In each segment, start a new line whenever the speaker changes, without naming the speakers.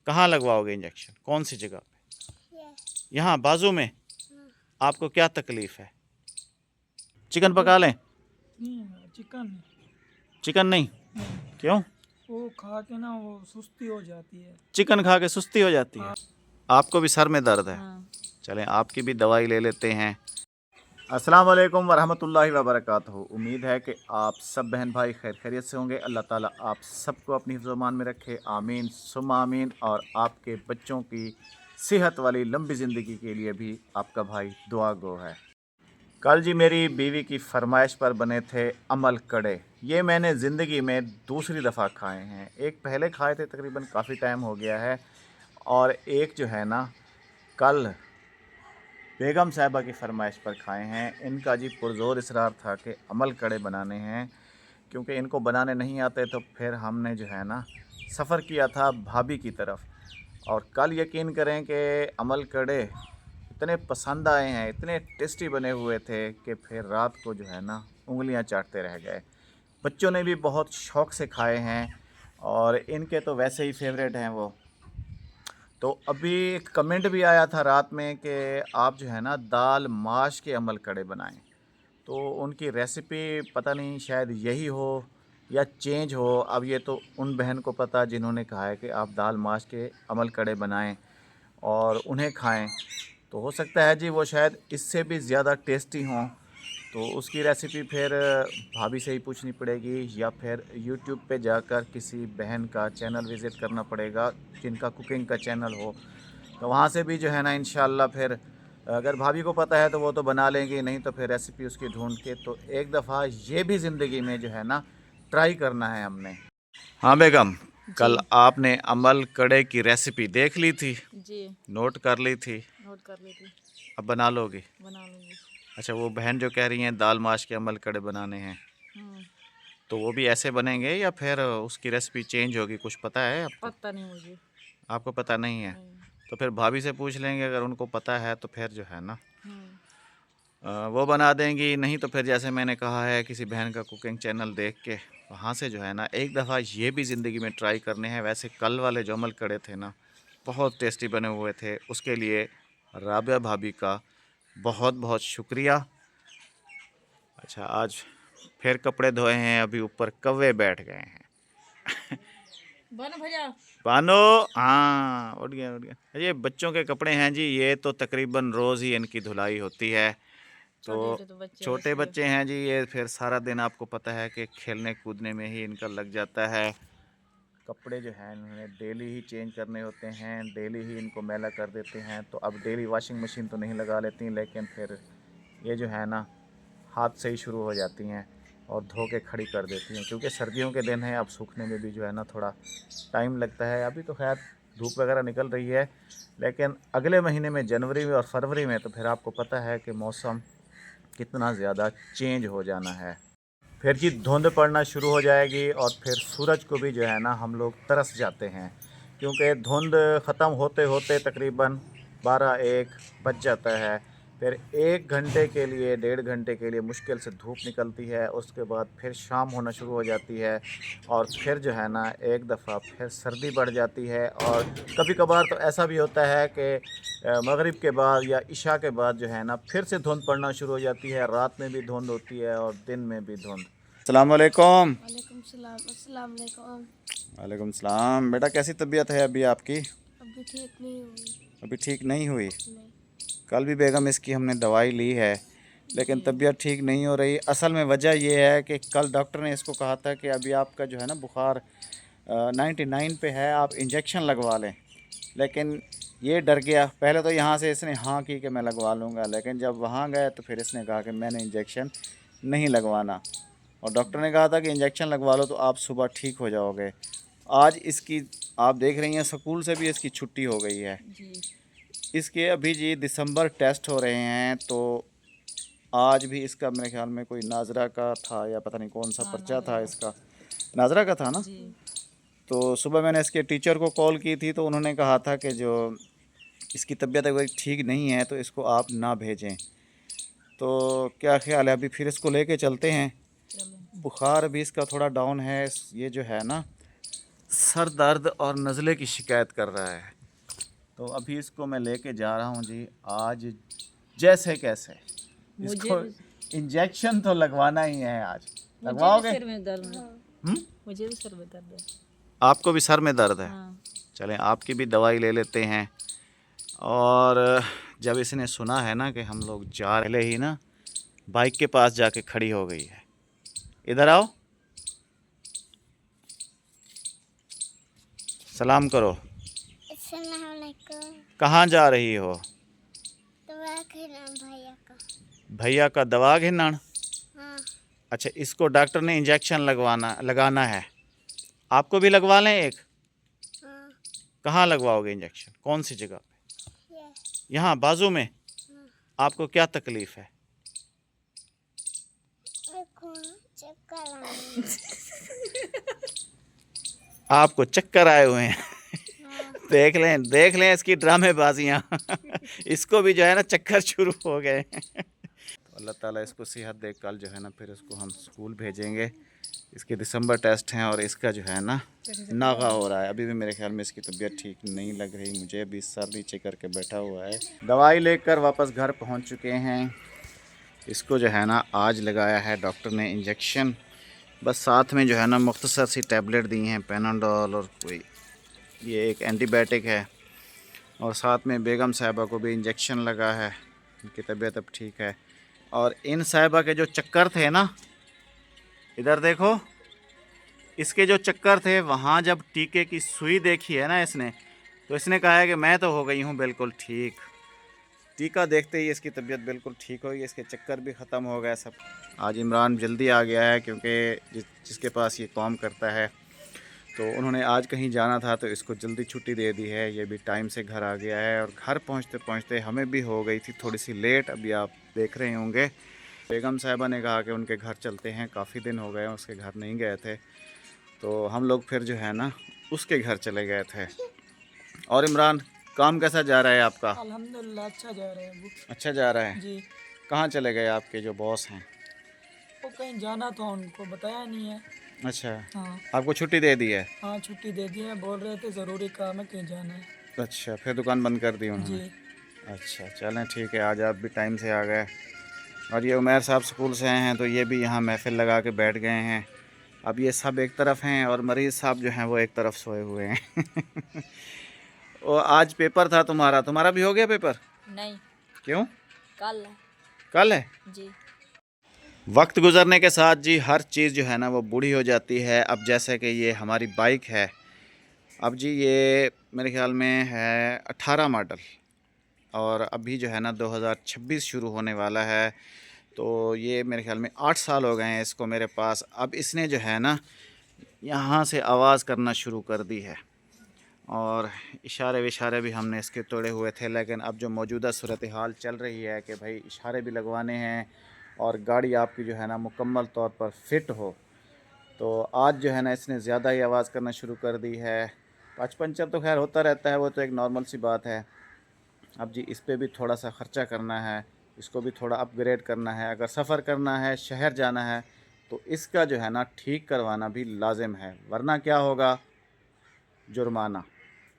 कहाँ लगवाओगे इंजेक्शन, कौन सी जगह पे?
ये
यहाँ बाजू में?
हाँ।
आपको क्या तकलीफ है? चिकन पका लें?
नहीं, चिकन
चिकन नहीं?
नहीं,
क्यों?
वो खा के ना वो सुस्ती हो जाती है।
चिकन खा के सुस्ती हो जाती है? आपको भी सर में दर्द है?
हाँ।
चलें आपकी भी दवाई ले लेते हैं। अस्सलाम वालेकुम वरहमतुल्लाहि वबरकातुहू। उम्मीद है कि आप सब बहन भाई खैर खैरियत से होंगे। अल्लाह ताला आप सबको अपनी हिफ्ज़-ओ-अमान में रखे, आमीन सुम्मा आमीन। और आपके बच्चों की सेहत वाली लंबी ज़िंदगी के लिए भी आपका भाई दुआ गो है। कल जी मेरी बीवी की फरमाइश पर बने थे अमल कड़े। ये मैंने ज़िंदगी में दूसरी दफ़ा खाए हैं। एक पहले खाए थे, तकरीबन काफ़ी टाइम हो गया है। और एक जो है ना, कल बेगम साहिबा की फरमाइश पर खाए हैं। इनका जी पुरज़ोर इसरार था कि अमल कड़े बनाने हैं, क्योंकि इनको बनाने नहीं आते। तो फिर हमने जो है ना सफ़र किया था भाभी की तरफ, और कल यकीन करें कि अमल कड़े इतने पसंद आए हैं, इतने टेस्टी बने हुए थे कि फिर रात को जो है ना उंगलियां चाटते रह गए। बच्चों ने भी बहुत शौक़ से खाए हैं, और इनके तो वैसे ही फेवरेट हैं वो। तो अभी एक कमेंट भी आया था रात में कि आप जो है ना दाल माश के अमल कड़े बनाएं। तो उनकी रेसिपी पता नहीं, शायद यही हो या चेंज हो। अब ये तो उन बहन को पता जिन्होंने कहा है कि आप दाल माश के अमल कड़े बनाएं और उन्हें खाएं। तो हो सकता है जी वो शायद इससे भी ज़्यादा टेस्टी हों। तो उसकी रेसिपी फिर भाभी से ही पूछनी पड़ेगी, या फिर यूट्यूब पे जाकर किसी बहन का चैनल विज़िट करना पड़ेगा जिनका कुकिंग का चैनल हो। तो वहाँ से भी जो है ना इंशाल्लाह फिर अगर भाभी को पता है तो वो तो बना लेंगी, नहीं तो फिर रेसिपी उसकी ढूंढ के तो एक दफ़ा ये भी ज़िंदगी में जो है ना ट्राई करना है हमने। हाँ बेगम, कल आपने अमल कड़े की रेसिपी देख ली थी?
जी,
नोट कर ली थी?
नोट कर ली थी।
अब बना लोगी?
बना लूँगी।
अच्छा, वो बहन जो कह रही हैं दाल माश के अमल कड़े बनाने हैं,
हम्म,
तो वो भी ऐसे बनेंगे या फिर उसकी रेसिपी चेंज होगी, कुछ पता है आपको?
पता नहीं मुझे।
आपको पता नहीं है?
नहीं।
तो फिर भाभी से पूछ लेंगे, अगर उनको पता है तो फिर जो है ना
हम्म।
वो बना देंगी। नहीं तो फिर जैसे मैंने कहा है, किसी बहन का कुकिंग चैनल देख के वहाँ से जो है ना एक दफ़ा ये भी ज़िंदगी में ट्राई करने हैं। वैसे कल वाले जो अमल कड़े थे ना बहुत टेस्टी बने हुए थे। उसके लिए राबिया भाभी का बहुत बहुत शुक्रिया। अच्छा, आज फिर कपड़े धोए हैं, अभी ऊपर कौवे बैठ गए हैं।
बन भैया।
बानो, हाँ उठ गया उठ गया। ये बच्चों के कपड़े हैं जी, ये तो तकरीबन रोज़ ही इनकी धुलाई होती है। तो
छोटे छोटे तो बच्चे हैं
छोटे
इसलिए।
बच्चे हैं जी, ये फिर सारा दिन आपको पता है कि खेलने कूदने में ही इनका लग जाता है। कपड़े जो हैं इन्हें डेली ही चेंज करने होते हैं, डेली ही इनको मैला कर देते हैं। तो अब डेली वॉशिंग मशीन तो नहीं लगा लेती, लेकिन फिर ये जो है ना हाथ से ही शुरू हो जाती हैं और धो के खड़ी कर देती हैं, क्योंकि सर्दियों के दिन हैं। अब सूखने में भी जो है ना थोड़ा टाइम लगता है। अभी तो खैर धूप वगैरह निकल रही है, लेकिन अगले महीने में जनवरी में और फरवरी में तो फिर आपको पता है कि मौसम कितना ज़्यादा चेंज हो जाना है। फिर जी धुंध पड़ना शुरू हो जाएगी, और फिर सूरज को भी जो है ना हम लोग तरस जाते हैं, क्योंकि धुंध ख़त्म होते होते तकरीबन 12-1 बज जाता है। फिर 1 घंटे के लिए 1.5 घंटे के लिए मुश्किल से धूप निकलती है, उसके बाद फिर शाम होना शुरू हो जाती है, और फिर जो है ना एक दफ़ा फिर सर्दी बढ़ जाती है। और कभी कभार तो ऐसा भी होता है कि मगरिब के बाद या इशा के बाद जो है ना फिर से धुंध पड़ना शुरू हो जाती है। रात में भी धुंध होती है और दिन में भी धुंध। अस्सलाम वालेकुम।
वालेकुम सलाम। अस्सलाम वालेकुम।
वालेकुम सलाम। बेटा कैसी तबीयत है अभी आपकी?
अभी ठीक नहीं हुई।
अभी ठीक नहीं हुई?
नहीं।
कल भी बेगम इसकी हमने दवाई ली है, लेकिन
जी।
तबीयत ठीक नहीं हो रही। असल में वजह यह है कि कल डॉक्टर ने इसको कहा था कि अभी आपका जो है ना बुखार 99 पे है, आप इंजेक्शन लगवा लें। लेकिन ये डर गया। पहले तो यहाँ से इसने हाँ की कि मैं लगवा लूँगा, लेकिन जब वहाँ गए तो फिर इसने कहा कि मैंने इंजेक्शन नहीं लगवाना। और डॉक्टर ने कहा था कि इंजेक्शन लगवा लो तो आप सुबह ठीक हो जाओगे। आज इसकी आप देख रही हैं स्कूल से भी इसकी छुट्टी हो गई है।
जी।
इसके अभी जी दिसंबर टेस्ट हो रहे हैं, तो आज भी इसका मेरे ख्याल में कोई नाजरा का था या पता नहीं कौन सा
हाँ,
पर्चा था
नाजरा।
इसका। नाजरा का था ना?
जी।
तो सुबह मैंने इसके टीचर को कॉल की थी, तो उन्होंने कहा था कि जो इसकी तबीयत अगर ठीक नहीं है तो इसको आप ना भेजें। तो क्या ख्याल है, अभी फिर इसको लेके चलते हैं?
चलो।
बुखार भी इसका थोड़ा डाउन है। ये जो है ना सर दर्द और नज़ले की शिकायत कर रहा है। तो अभी इसको मैं लेके जा रहा हूँ जी आज, जैसे कैसे इसको इंजेक्शन तो लगवाना ही है आज। लगवाओगे?
सिर में दर्द है। मुझे भी सिर में दर्द है।
आपको भी सर में दर्द है?
हाँ।
चलें आपकी भी दवाई ले लेते हैं। और जब इसने सुना है ना कि हम लोग जा रहे ही ना, बाइक के पास जाके खड़ी हो गई है। इधर आओ, सलाम करो।
अस्सलामुअलैकुम।
कहाँ जा रही हो?
दवा खिलाओ भैया का।
भैया का दवा घिनन?
हाँ।
अच्छा, इसको डॉक्टर ने इंजेक्शन लगाना है। आपको भी लगवा लें एक?
हाँ।
कहाँ लगवाओगे इंजेक्शन, कौन सी जगह पे?
ये।
यहाँ बाजू में?
हाँ।
आपको क्या तकलीफ़ है?
चक्कर आने।
आपको चक्कर आए हुए हैं?
हाँ।
देख लें इसकी ड्रामेबाजियाँ। इसको भी जो है ना चक्कर शुरू हो गए। तो अल्लाह ताला इसको सेहत दे। कल जो है ना फिर इसको हम स्कूल भेजेंगे। इसके दिसंबर टेस्ट हैं और इसका जो है ना नागा हो रहा है। अभी भी मेरे ख्याल में इसकी तबीयत ठीक नहीं लग रही मुझे। अभी सर नीचे करके बैठा हुआ है। दवाई लेकर वापस घर पहुंच चुके हैं। इसको जो है ना आज लगाया है डॉक्टर ने इंजेक्शन। बस साथ में जो है ना मुख्तसर सी टैबलेट दी हैं, पैनाडोल और कोई ये एक एंटीबायोटिक है। और साथ में बेगम साहिबा को भी इंजेक्शन लगा है। उनकी तबीयत अब ठीक है। और इन साहिबा के जो चक्कर थे ना, इधर देखो, इसके जो चक्कर थे वहाँ जब टीके की सुई देखी है ना इसने, तो इसने कहा है कि मैं तो हो गई हूँ बिल्कुल ठीक। टीका देखते ही इसकी तबीयत बिल्कुल ठीक हो गई, इसके चक्कर भी ख़त्म हो गए सब। आज इमरान जल्दी आ गया है क्योंकि जिसके पास ये काम करता है तो उन्होंने आज कहीं जाना था तो इसको जल्दी छुट्टी दे दी है। ये भी टाइम से घर आ गया है और घर पहुंचते पहुंचते हमें भी हो गई थी थोड़ी सी लेट। अभी आप देख रहे होंगे बेगम साहिबा ने कहा कि उनके घर चलते हैं, काफ़ी दिन हो गए उसके घर नहीं गए थे। तो हम लोग फिर जो है ना उसके घर चले गए थे। और इमरान, काम कैसा जा रहा है आपका?
अल्हम्दुलिल्लाह अच्छा जा रहा है अबू।
अच्छा जा रहा है।
जी।
कहाँ चले गए आपके जो बॉस हैं?
वो कहीं जाना था, उनको बताया नहीं है।
अच्छा,
हाँ।
आपको छुट्टी दे दी है?
हाँ छुट्टी दे दी है, बोल रहे थे ज़रूरी काम है कहीं जाना है।
अच्छा, फिर दुकान बंद कर दी उन्होंने?
जी।
अच्छा चलें ठीक है, आज आप भी टाइम से आ गए। और ये उमैर साहब स्कूल से आए हैं तो ये भी यहाँ महफिल लगा के बैठ गए हैं। अब ये सब एक तरफ हैं और मरीज़ साहब जो हैं वो एक तरफ सोए हुए हैं। और आज पेपर था तुम्हारा भी हो गया पेपर?
नहीं,
क्यों?
कल
कल है
जी।
वक्त गुज़रने के साथ जी हर चीज़ जो है ना वो बूढ़ी हो जाती है। अब जैसे कि ये हमारी बाइक है, अब जी ये मेरे ख्याल में है 18 मॉडल और अभी जो है ना 2026 शुरू होने वाला है। तो ये मेरे ख्याल में 8 साल हो गए हैं इसको मेरे पास। अब इसने जो है ना यहाँ से आवाज़ करना शुरू कर दी है और इशारे विशारे भी हमने इसके तोड़े हुए थे। लेकिन अब जो मौजूदा सूरत हाल चल रही है कि भाई इशारे भी लगवाने हैं और गाड़ी आपकी जो है ना मुकम्मल तौर पर फ़िट हो, तो आज जो है ना इसने ज़्यादा ही आवाज़ करना शुरू कर दी है। पाँच पंचर तो खैर होता रहता है, वो तो एक नॉर्मल सी बात है। अब जी इस पे भी थोड़ा सा ख़र्चा करना है, इसको भी थोड़ा अपग्रेड करना है। अगर सफ़र करना है, शहर जाना है, तो इसका जो है ना ठीक करवाना भी लाजिम है, वरना क्या होगा, जुर्माना।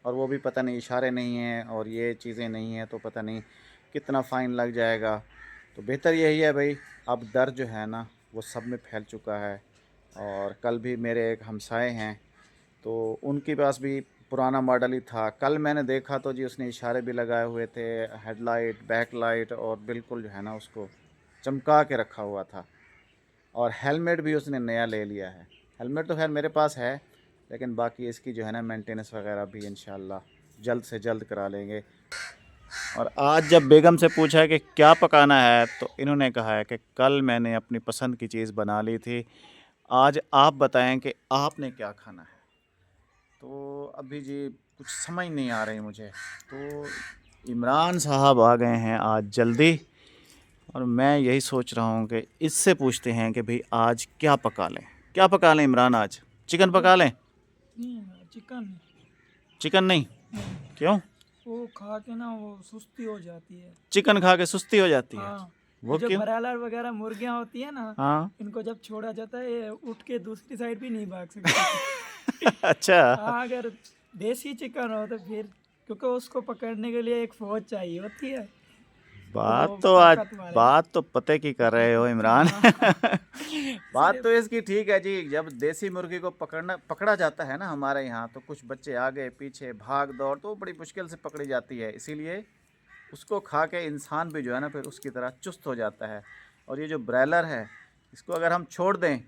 और वो भी पता नहीं इशारे नहीं हैं और ये चीज़ें नहीं हैं तो पता नहीं कितना फ़ाइन लग जाएगा। तो बेहतर यही है भाई, अब डर जो है ना वो सब में फैल चुका है। और कल भी मेरे एक हमसाए हैं तो उनके पास भी पुराना मॉडल ही था। कल मैंने देखा तो जी उसने इशारे भी लगाए हुए थे, हेडलाइट, बैकलाइट, और बिल्कुल जो है ना उसको चमका के रखा हुआ था। और हेलमेट भी उसने नया ले लिया है। हेलमेट तो खैर मेरे पास है, लेकिन बाकी इसकी जो है ना मेंटेनेंस वगैरह भी इंशाल्लाह जल्द से जल्द करा लेंगे। और आज जब बेगम से पूछा है कि क्या पकाना है तो इन्होंने कहा है कि कल मैंने अपनी पसंद की चीज़ बना ली थी, आज आप बताएं कि आपने क्या खाना है। तो अभी जी कुछ समझ नहीं आ रही मुझे। तो इमरान साहब आ गए हैं आज जल्दी और मैं यही सोच रहा हूँ कि इससे पूछते हैं कि भाई आज क्या पका लें। क्या पका लें इमरान? आज चिकन पका लें?
नहीं चिकन नहीं।
चिकन नहीं?
नहीं,
क्यों?
वो खा के ना वो सुस्ती हो जाती है।
चिकन खा के सुस्ती हो जाती है?
हाँ।
वो
जो
क्यों?
ब्रायलर वगैरह मुर्गियाँ होती है ना,
हाँ।
इनको जब छोड़ा जाता है ये उठ के दूसरी साइड भी नहीं भाग सकती।
अच्छा,
हाँ, अगर देसी चिकन हो तो फिर, क्योंकि उसको पकड़ने के लिए एक फौज चाहिए होती है।
बात
वो
तो आज
ताकत वाले।
बात तो पते की कर रहे हो इमरान।
हाँ।
बात तो इसकी ठीक है जी। जब देसी मुर्गी को पकड़ा जाता है ना हमारे यहाँ, तो कुछ बच्चे आगे पीछे भाग दौड़, तो बड़ी मुश्किल से पकड़ी जाती है। इसीलिए उसको खा के इंसान भी जो है ना फिर उसकी तरह चुस्त हो जाता है। और ये जो ब्रायलर है, इसको अगर हम छोड़ दें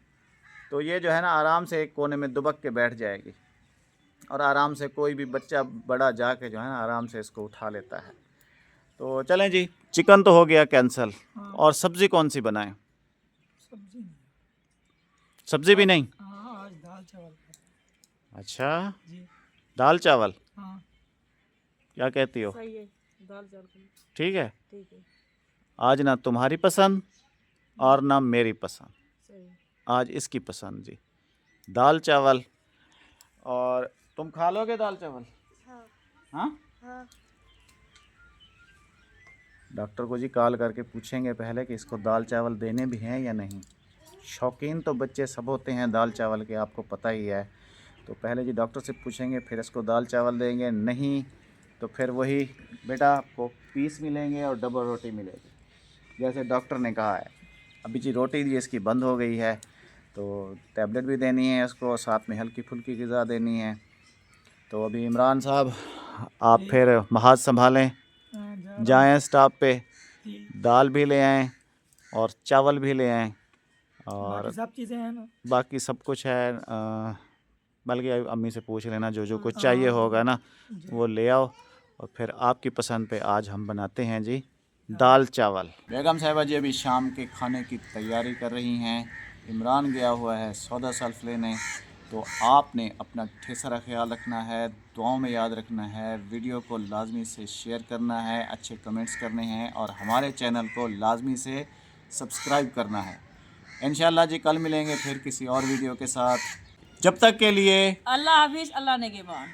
तो ये जो है ना आराम से एक कोने में दुबक के बैठ जाएगी, और आराम से कोई भी बच्चा बड़ा जाके जो है ना आराम से इसको उठा लेता है। तो चलें जी, चिकन तो हो गया कैंसिल।
हाँ।
और सब्ज़ी कौन सी बनाएं?
सब्जी नहीं।
सब्ज़ी भी नहीं?
हाँ, आज दाल चावल खाते
अच्छा,
हैं। जी।
दाल चावल,
हाँ।
क्या कहती हो?
सही है, दाल चावल
ठीक है,
ठीक है,
आज ना तुम्हारी पसंद और ना मेरी पसंद,
सही।
आज इसकी पसंद जी, दाल चावल। और तुम खा लोगे दाल चावल?
हाँ
हाँ,
हाँ
डॉक्टर को जी कॉल करके पूछेंगे पहले कि इसको दाल चावल देने भी हैं या नहीं। शौकीन तो बच्चे सब होते हैं दाल चावल के, आपको पता ही है। तो पहले जी डॉक्टर से पूछेंगे, फिर इसको दाल चावल देंगे। नहीं तो फिर वही बेटा आपको पीस मिलेंगे और डबल रोटी मिलेगी, जैसे डॉक्टर ने कहा है। अभी जी रोटी जी इसकी बंद हो गई है, तो टैबलेट भी देनी है इसको, साथ में हल्की फुल्की ग़िज़ा देनी है। तो अभी इमरान साहब आप फिर महाज संभालें,
हाँ, जा रहा
जाएं स्टॉप पे,
हूँ।
दाल भी ले आएँ और चावल भी ले आएँ, और
बाकी सब चीज़ें हैं ना।
बाकी सब कुछ है। बल्कि अम्मी से पूछ लेना, जो जो कुछ चाहिए होगा ना वो ले आओ। और फिर आपकी पसंद पे आज हम बनाते हैं जी दाल चावल। बेगम साहिबा जी अभी शाम के खाने की तैयारी कर रही हैं। इमरान गया हुआ है सौदा सल्फ लेने। तो आपने अपना ढेर सारा ख्याल रखना है, दुआओं में याद रखना है, वीडियो को लाजमी से शेयर करना है, अच्छे कमेंट्स करने हैं, और हमारे चैनल को लाजमी से सब्सक्राइब करना है। इंशाल्लाह जी कल मिलेंगे फिर किसी और वीडियो के साथ। जब तक के लिए
अल्लाह हाफिज, अल्लाह ने के बाद।